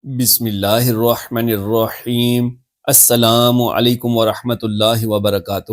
بسم اللہ الرحمن الرحیم۔ السلام علیکم ورحمۃ اللہ وبرکاتہ۔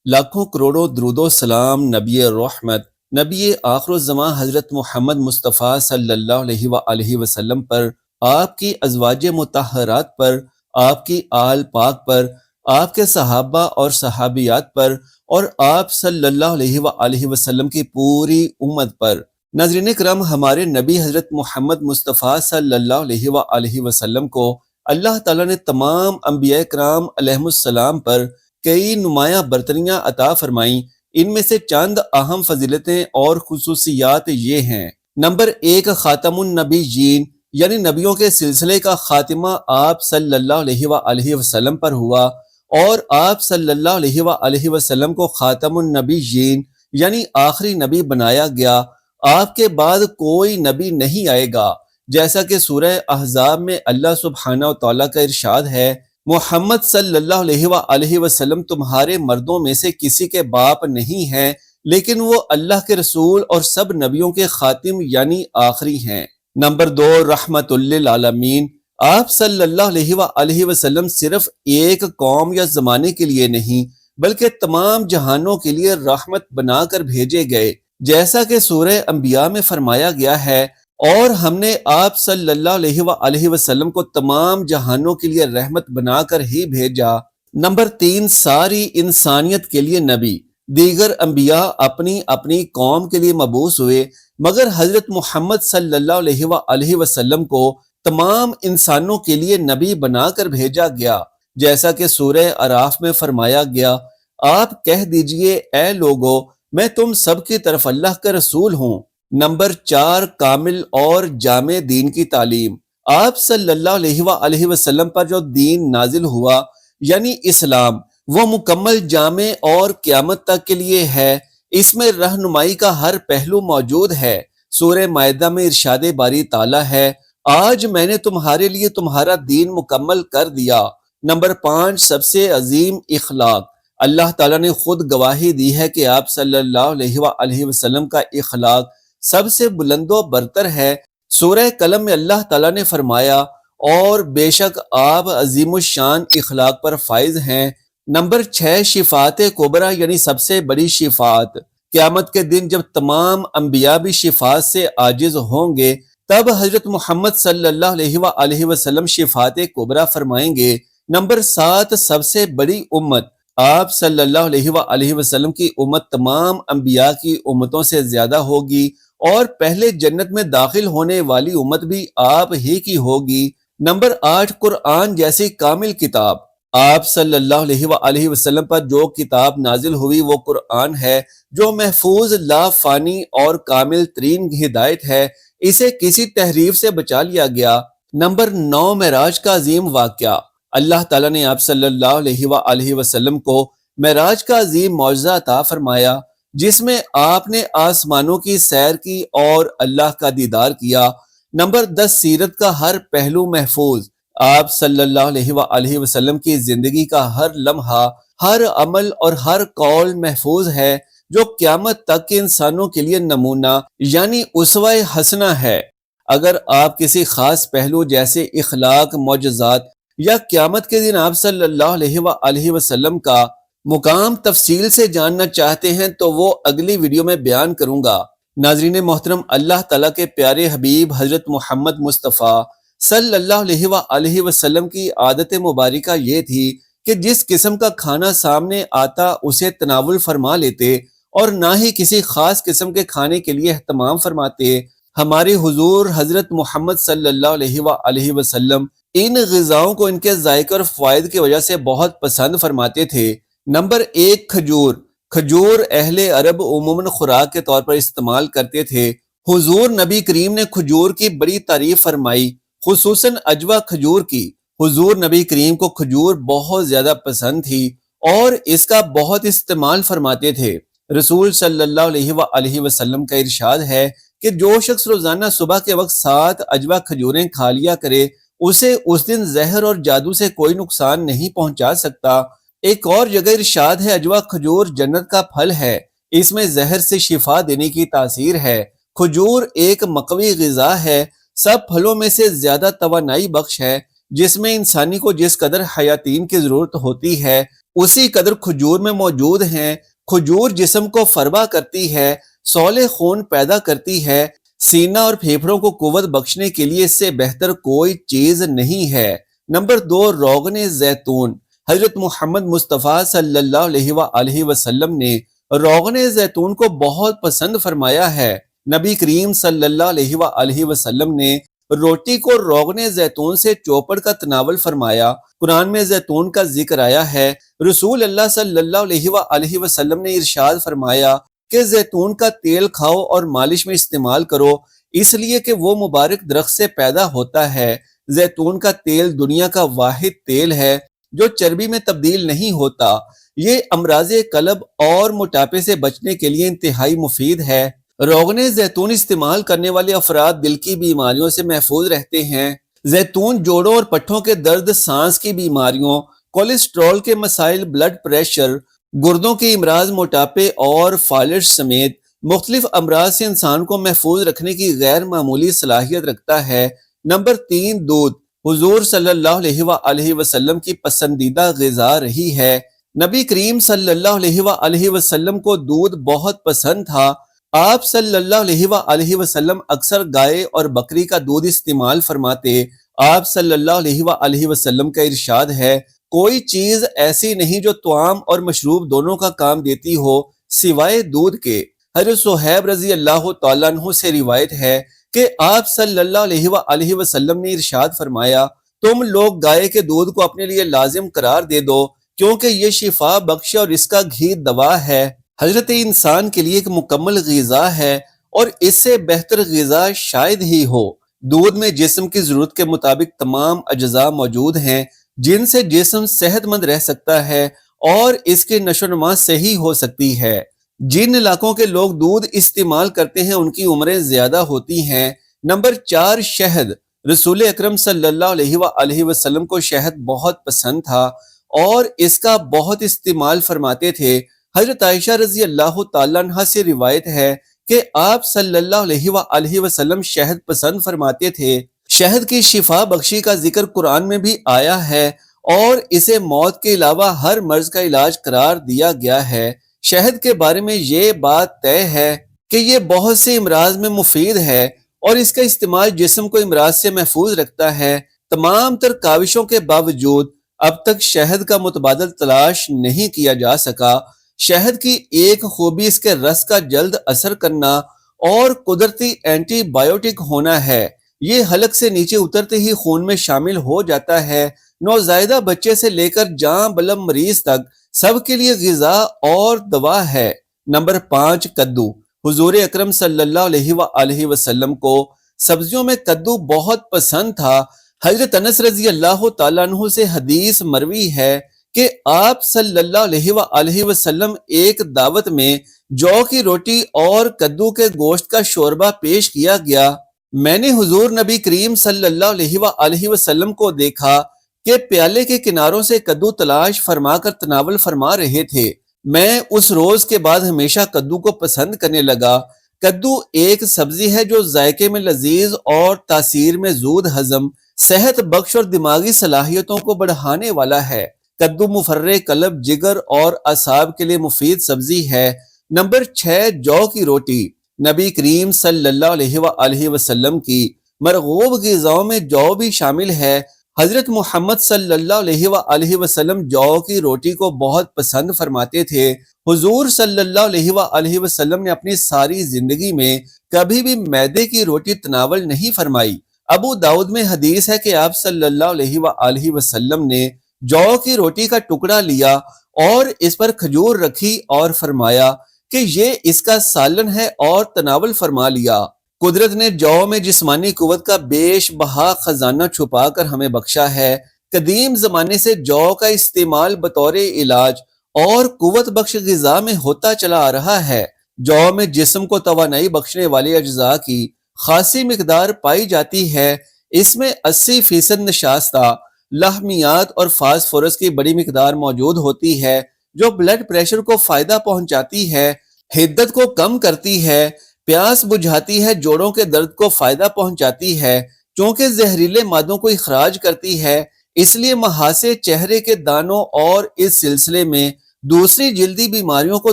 لاکھوں کروڑوں درود و سلام نبی رحمت، نبی آخر الزمان حضرت محمد مصطفیٰ صلی اللہ علیہ وآلہ وسلم پر، آپ کی ازواج مطہرات پر، آپ کی آل پاک پر، آپ کے صحابہ اور صحابیات پر، اور آپ صلی اللہ علیہ وآلہ وسلم کی پوری امت پر۔ ناظرین کرام، ہمارے نبی حضرت محمد مصطفیٰ صلی اللہ علیہ وآلہ وسلم کو اللہ تعالیٰ نے تمام انبیاء کرام علیہم السلام پر کئی نمایاں برتریاں عطا فرمائیں۔ ان میں سے چند اہم فضیلتیں اور خصوصیات یہ ہیں۔ نمبر 1، خاتم النبیین، یعنی نبیوں کے سلسلے کا خاتمہ آپ صلی اللہ علیہ وآلہ وسلم پر ہوا، اور آپ صلی اللہ علیہ وآلہ وسلم کو خاتم النبیین یعنی آخری نبی بنایا گیا۔ آپ کے بعد کوئی نبی نہیں آئے گا، جیسا کہ سورہ احزاب میں اللہ سبحانہ و تعالیٰ کا ارشاد ہے، محمد صلی اللہ علیہ وآلہ وسلم تمہارے مردوں میں سے کسی کے باپ نہیں ہیں، لیکن وہ اللہ کے رسول اور سب نبیوں کے خاتم یعنی آخری ہیں۔ نمبر 2، رحمت للعالمین، آپ صلی اللہ علیہ وآلہ وسلم صرف ایک قوم یا زمانے کے لیے نہیں بلکہ تمام جہانوں کے لیے رحمت بنا کر بھیجے گئے، جیسا کہ سورہ انبیاء میں فرمایا گیا ہے، اور ہم نے آپ صلی اللہ علیہ وآلہ وسلم کو تمام جہانوں کے لیے رحمت بنا کر ہی بھیجا۔ نمبر 3، ساری انسانیت کے لیے نبی۔ دیگر انبیاء اپنی اپنی قوم کے لیے مبعوث ہوئے، مگر حضرت محمد صلی اللہ علیہ وآلہ وسلم کو تمام انسانوں کے لیے نبی بنا کر بھیجا گیا، جیسا کہ سورہ اعراف میں فرمایا گیا، آپ کہہ دیجئے اے لوگو، میں تم سب کی طرف اللہ کا رسول ہوں۔ نمبر 4، کامل اور جامع دین کی تعلیم۔ آپ صلی اللہ علیہ وآلہ وسلم پر جو دین نازل ہوا یعنی اسلام، وہ مکمل جامع اور قیامت تک کے لیے ہے۔ اس میں رہنمائی کا ہر پہلو موجود ہے۔ سورہ مائدہ میں ارشاد باری تعالیٰ ہے، آج میں نے تمہارے لیے تمہارا دین مکمل کر دیا۔ نمبر 5، سب سے عظیم اخلاق۔ اللہ تعالیٰ نے خود گواہی دی ہے کہ آپ صلی اللہ علیہ وآلہ وسلم کا اخلاق سب سے بلند و برتر ہے۔ سورہ قلم میں اللہ تعالیٰ نے فرمایا، اور بے شک آپ عظیم الشان اخلاق پر فائز ہیں۔ نمبر 6، شفاعت کبریٰ یعنی سب سے بڑی شفاعت۔ قیامت کے دن جب تمام انبیاء بھی شفاعت سے عاجز ہوں گے، تب حضرت محمد صلی اللہ علیہ وآلہ وسلم شفاعت کبریٰ فرمائیں گے۔ نمبر 7، سب سے بڑی امت۔ آپ صلی اللہ علیہ وآلہ وسلم کی امت تمام انبیاء کی امتوں سے زیادہ ہوگی، اور پہلے جنت میں داخل ہونے والی امت بھی آپ ہی کی ہوگی۔ نمبر 8، قرآن جیسی کامل کتاب۔ آپ صلی اللہ علیہ وآلہ وسلم پر جو کتاب نازل ہوئی وہ قرآن ہے، جو محفوظ، لا فانی اور کامل ترین ہدایت ہے۔ اسے کسی تحریف سے بچا لیا گیا۔ نمبر 9، معراج کا عظیم واقعہ۔ اللہ تعالیٰ نے آپ صلی اللہ علیہ وآلہ وسلم کو معراج کا عظیم معجزہ عطا فرمایا، جس میں آپ نے آسمانوں کی سیر کی اور اللہ کا دیدار کیا۔ نمبر 10، سیرت کا ہر پہلو محفوظ۔ آپ صلی اللہ علیہ وآلہ وسلم کی زندگی کا ہر لمحہ، ہر عمل اور ہر قول محفوظ ہے، جو قیامت تک کے انسانوں کے لیے نمونہ یعنی اسوہ حسنہ ہے۔ اگر آپ کسی خاص پہلو جیسے اخلاق، معجزات یا قیامت کے دن آپ صلی اللہ علیہ وآلہ وسلم کا مقام تفصیل سے جاننا چاہتے ہیں تو وہ اگلی ویڈیو میں بیان کروں گا۔ ناظرین محترم، اللہ تعالیٰ کے پیارے حبیب حضرت محمد مصطفیٰ صلی اللہ علیہ وآلہ وسلم کی عادت مبارکہ یہ تھی کہ جس قسم کا کھانا سامنے آتا اسے تناول فرما لیتے، اور نہ ہی کسی خاص قسم کے کھانے کے لیے اہتمام فرماتے۔ ہمارے حضور حضرت محمد صلی اللہ علیہ وآلہ وسلم ان غذاؤں کو ان کے ذائقے اور فوائد کی وجہ سے بہت پسند فرماتے تھے۔ نمبر 1، کھجور۔ کھجور اہل عرب عموماً خوراک کے طور پر استعمال کرتے تھے۔ حضور نبی کریم نے کھجور کی بڑی تعریف فرمائی، خصوصاً عجوہ کھجور کی۔ حضور نبی کریم کو کھجور بہت زیادہ پسند تھی اور اس کا بہت استعمال فرماتے تھے۔ رسول صلی اللہ علیہ وآلہ وسلم کا ارشاد ہے کہ جو شخص روزانہ صبح کے وقت 7 عجوہ کھجوریں کھا لیا کرے، اسے اس دن زہر اور جادو سے کوئی نقصان نہیں پہنچا سکتا۔ ایک اور جگہ ارشاد ہے، عجوہ کھجور جنت کا پھل ہے، اس میں زہر سے شفا دینے کی تاثیر ہے۔ کھجور ایک مقوی غذا ہے، سب پھلوں میں سے زیادہ توانائی بخش ہے، جس میں انسانی کو جس قدر حیاتین کی ضرورت ہوتی ہے اسی قدر کھجور میں موجود ہیں۔ کھجور جسم کو فربا کرتی ہے، سولے خون پیدا کرتی ہے، سینہ اور پھیپھڑوں کو قوت بخشنے کے لیے اس سے بہتر کوئی چیز نہیں ہے۔ نمبر 2، روغن زیتون۔ حضرت محمد مصطفیٰ صلی اللہ علیہ وآلہ وسلم نے روغن زیتون کو بہت پسند فرمایا ہے۔ نبی کریم صلی اللہ علیہ وآلہ وسلم نے روٹی کو روغن زیتون سے چوپڑ کا تناول فرمایا۔ قرآن میں زیتون کا ذکر آیا ہے۔ رسول اللہ صلی اللہ علیہ وآلہ وسلم نے ارشاد فرمایا کہ زیتون کا تیل کھاؤ اور مالش میں استعمال کرو، اس لیے کہ وہ مبارک درخت سے پیدا ہوتا ہے۔ زیتون کا تیل دنیا کا واحد تیل ہے جو چربی میں تبدیل نہیں ہوتا۔ یہ امراض قلب اور موٹاپے سے بچنے کے لیے انتہائی مفید ہے۔ روغن زیتون استعمال کرنے والے افراد دل کی بیماریوں سے محفوظ رہتے ہیں۔ زیتون جوڑوں اور پٹھوں کے درد، سانس کی بیماریوں، کولیسٹرول کے مسائل، بلڈ پریشر، گردوں کے امراض، موٹاپے اور فالج سمیت مختلف امراض سے انسان کو محفوظ رکھنے کی غیر معمولی صلاحیت رکھتا ہے۔ نمبر 3، دودھ۔ حضور صلی اللہ علیہ وآلہ وسلم کی پسندیدہ غذا رہی ہے۔ نبی کریم صلی اللہ علیہ وآلہ وسلم کو دودھ بہت پسند تھا۔ آپ صلی اللہ علیہ وآلہ وسلم اکثر گائے اور بکری کا دودھ استعمال فرماتے۔ آپ صلی اللہ علیہ وآلہ وسلم کا ارشاد ہے، کوئی چیز ایسی نہیں جو طعام اور مشروب دونوں کا کام دیتی ہو سوائے دودھ کے۔ حضرت صہیب رضی اللہ تعالیٰ عنہ سے روایت ہے کہ آپ صلی اللہ علیہ وآلہ وسلم نے ارشاد فرمایا، تم لوگ گائے کے دودھ کو اپنے لیے لازم قرار دے دو کیونکہ یہ شفا بخش اور اس کا گھی دوا ہے۔ حضرت انسان کے لیے ایک مکمل غذا ہے اور اس سے بہتر غذا شاید ہی ہو۔ دودھ میں جسم کی ضرورت کے مطابق تمام اجزاء موجود ہیں جن سے جسم صحت مند رہ سکتا ہے اور اس کی نشو و نما صحیح ہو سکتی ہے۔ جن علاقوں کے لوگ دودھ استعمال کرتے ہیں ان کی عمریں زیادہ ہوتی ہیں۔ نمبر 4، شہد۔ رسول اکرم صلی اللہ علیہ وآلہ وسلم کو شہد بہت پسند تھا اور اس کا بہت استعمال فرماتے تھے۔ حضرت عائشہ رضی اللہ تعالیٰ عنہ سے روایت ہے کہ آپ صلی اللہ علیہ وآلہ وسلم شہد پسند فرماتے تھے۔ شہد کی شفا بخشی کا ذکر قرآن میں بھی آیا ہے اور اسے موت کے علاوہ ہر مرض کا علاج قرار دیا گیا ہے۔ شہد کے بارے میں یہ بات طے ہے کہ یہ بہت سے امراض میں مفید ہے اور اس کا استعمال جسم کو امراض سے محفوظ رکھتا ہے۔ تمام تر کاوشوں کے باوجود اب تک شہد کا متبادل تلاش نہیں کیا جا سکا۔ شہد کی ایک خوبی اس کے رس کا جلد اثر کرنا اور قدرتی اینٹی بائیوٹک ہونا ہے۔ یہ حلق سے نیچے اترتے ہی خون میں شامل ہو جاتا ہے۔ نوزائیدہ بچے سے لے کر جاں بلم مریض تک سب کے لیے غذا اور دوا ہے۔ نمبر 5، کدو۔ حضور اکرم صلی اللہ علیہ وآلہ وسلم کو سبزیوں میں کدو بہت پسند تھا۔ حضرت انس رضی اللہ تعالیٰ عنہ سے حدیث مروی ہے کہ آپ صلی اللہ علیہ وآلہ وسلم ایک دعوت میں جو کی روٹی اور کدو کے گوشت کا شوربہ پیش کیا گیا۔ میں نے حضور نبی کریم صلی اللہ علیہ وآلہ وسلم کو دیکھا کہ پیالے کے کناروں سے کدو تلاش فرما کر تناول فرما رہے تھے۔ میں اس روز کے بعد ہمیشہ کدو کو پسند کرنے لگا۔ کدو ایک سبزی ہے جو ذائقے میں لذیذ اور تاثیر میں زود ہضم، صحت بخش اور دماغی صلاحیتوں کو بڑھانے والا ہے۔ کدو مفرح قلب، جگر اور اعصاب کے لیے مفید سبزی ہے۔ نمبر 6، جو کی روٹی۔ نبی کریم صلی اللہ علیہ وآلہ وسلم کی مرغوب غذاؤں میں جو بھی شامل ہے۔ حضرت محمد صلی اللہ علیہ وآلہ وسلم جو کی روٹی کو بہت پسند فرماتے تھے۔ حضور صلی اللہ علیہ وآلہ وسلم نے اپنی ساری زندگی میں کبھی بھی میدے کی روٹی تناول نہیں فرمائی۔ ابو داؤد میں حدیث ہے کہ آپ صلی اللہ علیہ وآلہ وسلم نے جو کی روٹی کا ٹکڑا لیا اور اس پر کھجور رکھی اور فرمایا کہ یہ اس کا سالن ہے اور تناول فرما لیا۔ قدرت نے جو میں جسمانی قوت کا بیش بہا خزانہ چھپا کر ہمیں بخشا ہے۔ قدیم زمانے سے جو کا استعمال بطور علاج اور قوت بخش غذا میں ہوتا چلا آ رہا ہے۔ جو میں جسم کو توانائی بخشنے والے اجزاء کی خاصی مقدار پائی جاتی ہے۔ اس میں 80% نشاستہ، لحمیات اور فاسفورس کی بڑی مقدار موجود ہوتی ہے جو بلڈ پریشر کو فائدہ پہنچاتی ہے، حدت کو کم کرتی ہے، پیاس بجھاتی ہے، جوڑوں کے درد کو فائدہ پہنچاتی ہے، چونکہ زہریلے مادوں کو اخراج کرتی ہے، اس لیے محاسے چہرے کے دانوں اور اس سلسلے میں دوسری جلدی بیماریوں کو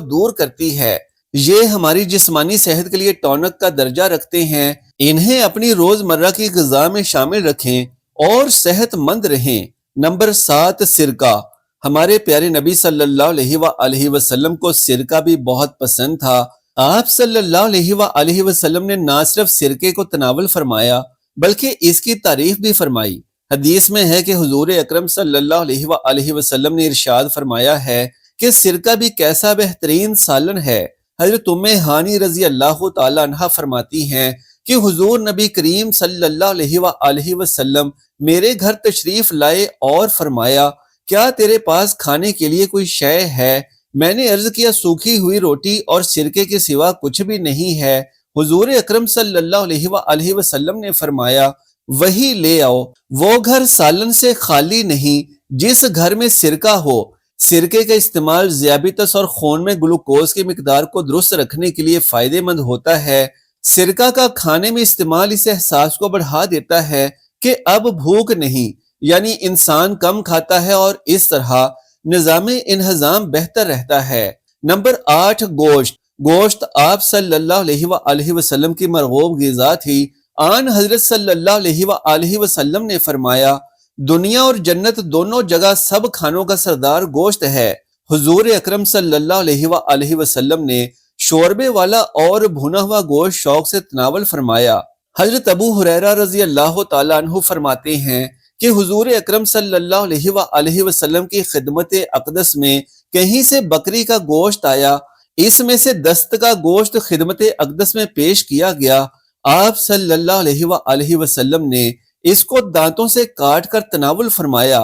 دور کرتی ہے۔ یہ ہماری جسمانی صحت کے لیے ٹونک کا درجہ رکھتے ہیں۔ انہیں اپنی روزمرہ کی غذا میں شامل رکھیں اور صحت مند رہیں۔ نمبر 7، سرکہ۔ ہمارے پیارے نبی صلی اللہ علیہ وآلہ وسلم کو سرکہ بھی بہت پسند تھا۔ آپ صلی اللہ علیہ وآلہ وسلم نے نہ صرف سرکے کو تناول فرمایا بلکہ اس کی تعریف بھی فرمائی۔ حدیث میں ہے کہ حضور اکرم صلی اللہ علیہ وآلہ وسلم نے ارشاد فرمایا ہے کہ سرکہ بھی کیسا بہترین سالن ہے۔ حضرت ام ہانی رضی اللہ تعالی عنہ فرماتی ہیں کہ حضور نبی کریم صلی اللہ علیہ وآلہ وسلم میرے گھر تشریف لائے اور فرمایا، کیا تیرے پاس کھانے کے لیے کوئی شے ہے؟ میں نے عرض کیا، سوکھی ہوئی روٹی اور سرکے کے سوا کچھ بھی نہیں ہے۔ حضور اکرم صلی اللہ علیہ وآلہ وسلم نے فرمایا، وہی لے آؤ۔ وہ گھر سالن سے خالی نہیں جس گھر میں سرکہ ہو۔ سرکے کا استعمال ذیابیطس اور خون میں گلوکوز کی مقدار کو درست رکھنے کے لیے فائدہ مند ہوتا ہے۔ سرکہ کا کھانے میں استعمال اس احساس کو بڑھا دیتا ہے کہ اب بھوک نہیں، یعنی انسان کم کھاتا ہے اور اس طرح نظام انہضام بہتر رہتا ہے۔ نمبر 8، گوشت۔ گوشت آپ صلی اللہ علیہ وآلہ وسلم کی مرغوب غذا تھی۔ آن حضرت صلی اللہ علیہ وآلہ وسلم نے فرمایا، دنیا اور جنت دونوں جگہ سب کھانوں کا سردار گوشت ہے۔ حضور اکرم صلی اللہ علیہ وآلہ وسلم نے شوربے والا اور بھنا ہوا گوشت شوق سے تناول فرمایا۔ حضرت ابو ہریرہ رضی اللہ تعالیٰ عنہ فرماتے ہیں کہ حضور اکرم صلی اللہ علیہ وآلہ وسلم کی خدمت اقدس میں کہیں سے بکری کا گوشت آیا، اس میں سے دست کا گوشت خدمت اقدس میں پیش کیا گیا۔ آپ صلی اللہ علیہ وآلہ وسلم نے اس کو دانتوں سے کاٹ کر تناول فرمایا۔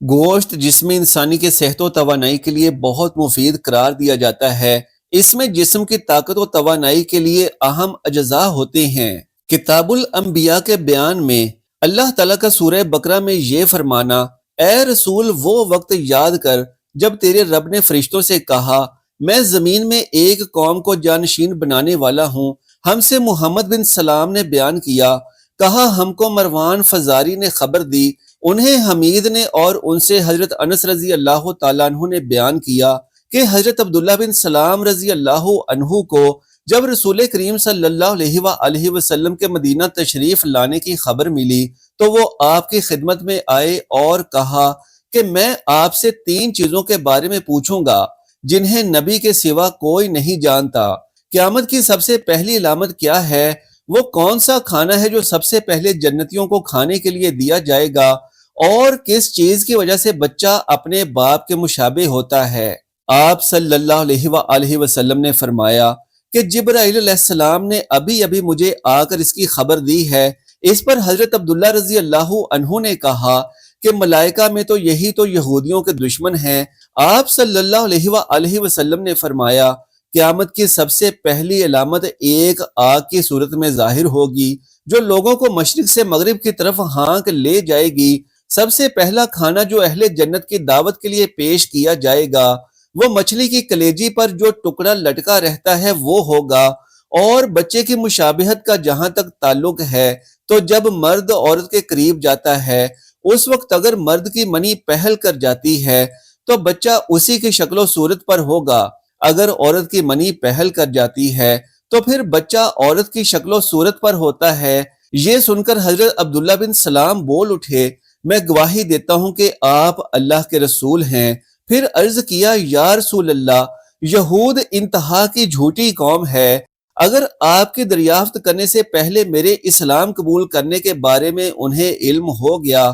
گوشت جسم انسانی کے صحت و توانائی کے لیے بہت مفید قرار دیا جاتا ہے۔ اس میں جسم کی طاقت و توانائی کے لیے اہم اجزاء ہوتے ہیں۔ کتاب الانبیاء کے بیان میں اللہ تعالیٰ کا سورہ بقرہ میں یہ فرمانا، اے رسول وہ وقت یاد کر جب تیرے رب نے فرشتوں سے کہا، میں زمین میں ایک قوم کو جانشین بنانے والا ہوں۔ ہم سے محمد بن سلام نے بیان کیا، کہا ہم کو مروان فزاری نے خبر دی، انہیں حمید نے اور ان سے حضرت انس رضی اللہ تعالیٰ عنہ نے بیان کیا کہ حضرت عبداللہ بن سلام رضی اللہ عنہ کو جب رسول کریم صلی اللہ علیہ وآلہ وسلم کے مدینہ تشریف لانے کی خبر ملی تو وہ آپ کی خدمت میں آئے اور کہا کہ میں آپ سے 3 چیزوں کے بارے میں پوچھوں گا جنہیں نبی کے سوا کوئی نہیں جانتا۔ قیامت کی سب سے پہلی علامت کیا ہے؟ وہ کون سا کھانا ہے جو سب سے پہلے جنتیوں کو کھانے کے لیے دیا جائے گا؟ اور کس چیز کی وجہ سے بچہ اپنے باپ کے مشابہ ہوتا ہے؟ آپ صلی اللہ علیہ وآلہ وسلم نے فرمایا کہ جبرائیل علیہ السلام نے ابھی مجھے آ کر اس کی خبر دی ہے۔ اس پر حضرت عبداللہ رضی اللہ عنہ نے کہا کہ ملائکہ میں تو یہی تو یہودیوں کے دشمن ہیں۔ آپ صلی اللہ علیہ وآلہ وسلم نے فرمایا، قیامت کی سب سے پہلی علامت ایک آگ کی صورت میں ظاہر ہوگی جو لوگوں کو مشرق سے مغرب کی طرف ہانک لے جائے گی۔ سب سے پہلا کھانا جو اہل جنت کی دعوت کے لیے پیش کیا جائے گا وہ مچھلی کی کلیجی پر جو ٹکڑا لٹکا رہتا ہے وہ ہوگا۔ اور بچے کی مشابہت کا جہاں تک تعلق ہے تو جب مرد عورت کے قریب جاتا ہے اس وقت اگر مرد کی منی پہل کر جاتی ہے تو بچہ اسی کی شکل و صورت پر ہوگا، اگر عورت کی منی پہل کر جاتی ہے تو پھر بچہ عورت کی شکل و صورت پر ہوتا ہے۔ یہ سن کر حضرت عبداللہ بن سلام بول اٹھے، میں گواہی دیتا ہوں کہ آپ اللہ کے رسول ہیں۔ پھر عرض کیا، یا رسول اللہ، یہود انتہا کی جھوٹی قوم ہے، اگر آپ کی دریافت کرنے سے پہلے میرے اسلام قبول کرنے کے بارے میں انہیں علم ہو گیا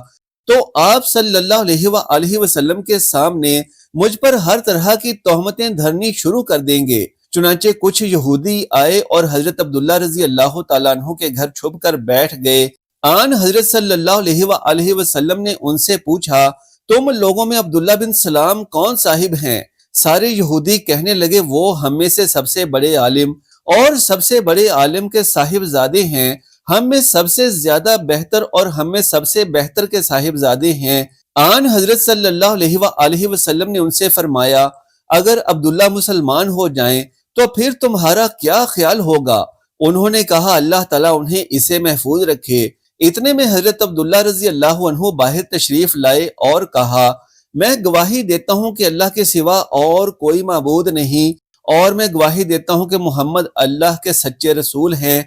تو آپ صلی اللہ علیہ وآلہ وسلم کے سامنے مجھ پر ہر طرح کی تہمتیں دھرنی شروع کر دیں گے۔ چنانچہ کچھ یہودی آئے اور حضرت عبداللہ رضی اللہ تعالیٰ عنہ کے گھر چھپ کر بیٹھ گئے۔ آن حضرت صلی اللہ علیہ وآلہ وسلم نے ان سے پوچھا، تم لوگوں میں عبداللہ بن سلام کون صاحب ہیں؟ سارے یہودی کہنے لگے، وہ ہم میں سے سب سے بڑے عالم اور سب سے بڑے عالم کے صاحب زادے ہیں، ہم میں سب سے زیادہ بہتر اور ہم میں سب سے بہتر کے صاحب زادے ہیں۔ آن حضرت صلی اللہ علیہ وآلہ وسلم نے ان سے فرمایا، اگر عبداللہ مسلمان ہو جائیں تو پھر تمہارا کیا خیال ہوگا؟ انہوں نے کہا اللہ تعالیٰ انہیں اسے محفوظ رکھے۔ اتنے میں حضرت عبداللہ رضی اللہ عنہ باہر تشریف لائے اور کہا میں گواہی دیتا ہوں کہ اللہ کے سوا اور کوئی معبود نہیں، اور میں گواہی دیتا ہوں کہ محمد اللہ کے سچے رسول ہیں۔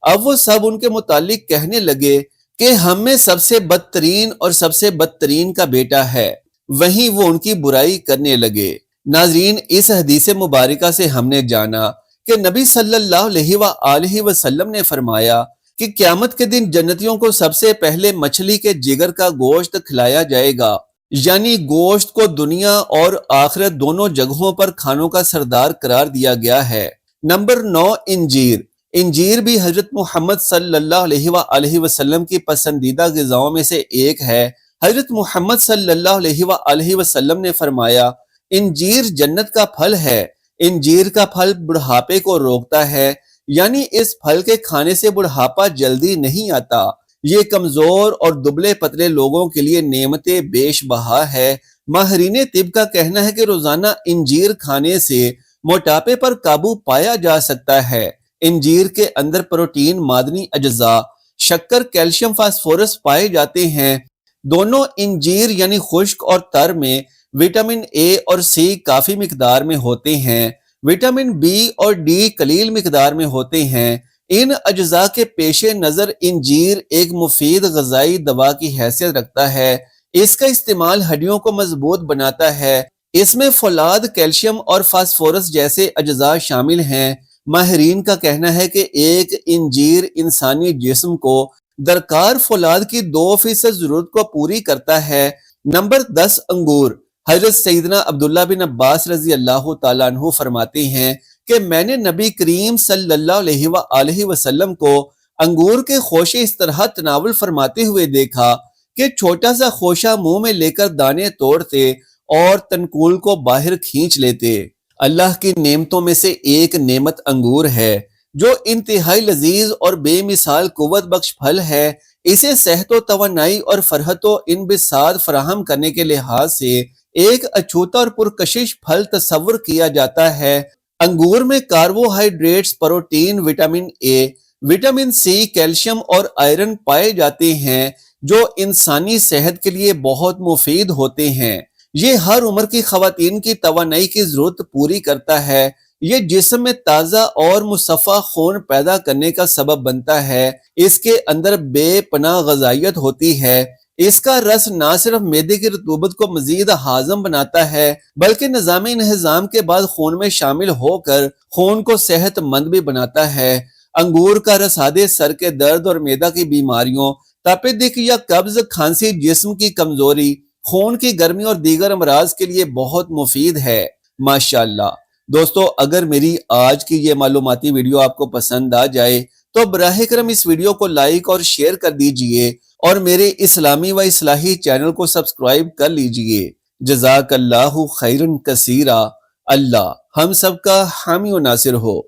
اب وہ سب ان کے متعلق کہنے لگے کہ ہم میں سب سے بدترین اور سب سے بدترین کا بیٹا ہے، وہیں وہ ان کی برائی کرنے لگے۔ ناظرین، اس حدیث مبارکہ سے ہم نے جانا کہ نبی صلی اللہ علیہ وآلہ وسلم نے فرمایا کہ قیامت کے دن جنتیوں کو سب سے پہلے مچھلی کے جگر کا گوشت کھلایا جائے گا، یعنی گوشت کو دنیا اور آخرت دونوں جگہوں پر کھانوں کا سردار قرار دیا گیا ہے۔ نمبر 9، انجیر۔ انجیر بھی حضرت محمد صلی اللہ علیہ وآلہ وسلم کی پسندیدہ غذاؤں میں سے ایک ہے۔ حضرت محمد صلی اللہ علیہ وآلہ وسلم نے فرمایا انجیر جنت کا پھل ہے۔ انجیر کا پھل بڑھاپے کو روکتا ہے، یعنی اس پھل کے کھانے سے بڑھاپا جلدی نہیں آتا۔ یہ کمزور اور دبلے پتلے لوگوں کے لیے نعمت بیش بہا ہے۔ ماہرین طب کا کہنا ہے کہ روزانہ انجیر کھانے سے موٹاپے پر قابو پایا جا سکتا ہے۔ انجیر کے اندر پروٹین، معدنی اجزاء، شکر، کیلشیم، فاسفورس پائے جاتے ہیں۔ دونوں انجیر یعنی خشک اور تر میں وٹامن اے اور سی کافی مقدار میں ہوتے ہیں۔ وٹامن بی اور ڈی قلیل مقدار میں ہوتے ہیں۔ ان اجزاء کے پیش نظر انجیر ایک مفید غذائی دوا کی حیثیت رکھتا ہے۔ اس کا استعمال ہڈیوں کو مضبوط بناتا ہے۔ اس میں فولاد، کیلشیم اور فاسفورس جیسے اجزاء شامل ہیں۔ ماہرین کا کہنا ہے کہ ایک انجیر انسانی جسم کو درکار فولاد کی 2% ضرورت کو پوری کرتا ہے۔ نمبر 10، انگور۔ حضرت سیدنا عبداللہ بن عباس رضی اللہ تعالیٰ عنہ فرماتے ہیں کہ میں نے نبی کریم صلی اللہ علیہ وآلہ وسلم کو انگور کے خوشے اس طرح تناول فرماتے ہوئے دیکھا کہ چھوٹا سا خوشہ منہ میں لے کر دانے توڑتے اور تنکول کو باہر کھینچ لیتے۔ اللہ کی نعمتوں میں سے ایک نعمت انگور ہے، جو انتہائی لذیذ اور بے مثال قوت بخش پھل ہے۔ اسے صحت و توانائی اور فرحت و انبساط فراہم کرنے کے لحاظ سے ایک اچھوتا اور پرکشش پھل تصور کیا جاتا ہے۔ انگور میں carbohydrates, protein, vitamin A, vitamin C, calcium اور آئرن پائے جاتے ہیں جو انسانی صحت کے لیے بہت مفید ہوتے ہیں۔ یہ ہر عمر کی خواتین کی توانائی کی ضرورت پوری کرتا ہے۔ یہ جسم میں تازہ اور مصفا خون پیدا کرنے کا سبب بنتا ہے۔ اس کے اندر بے پناہ غذائیت ہوتی ہے۔ اس کا رس نہ صرف معدے کی رطوبت کو مزید ہاضم بناتا ہے بلکہ نظام انہضام کے بعد خون میں شامل ہو کر خون کو صحت مند بھی بناتا ہے۔ انگور کا رس ہادے، سر کے درد اور معدہ کی بیماریوں، تپیدق یا قبض، کھانسی، جسم کی کمزوری، خون کی گرمی اور دیگر امراض کے لیے بہت مفید ہے۔ ماشاءاللہ دوستو، اگر میری آج کی یہ معلوماتی ویڈیو آپ کو پسند آ جائے تو براہ کرم اس ویڈیو کو لائک اور شیئر کر دیجئے اور میرے اسلامی و اصلاحی چینل کو سبسکرائب کر لیجئے۔ جزاک اللہ خیرن کثیرا۔ اللہ ہم سب کا حامی و ناصر ہو۔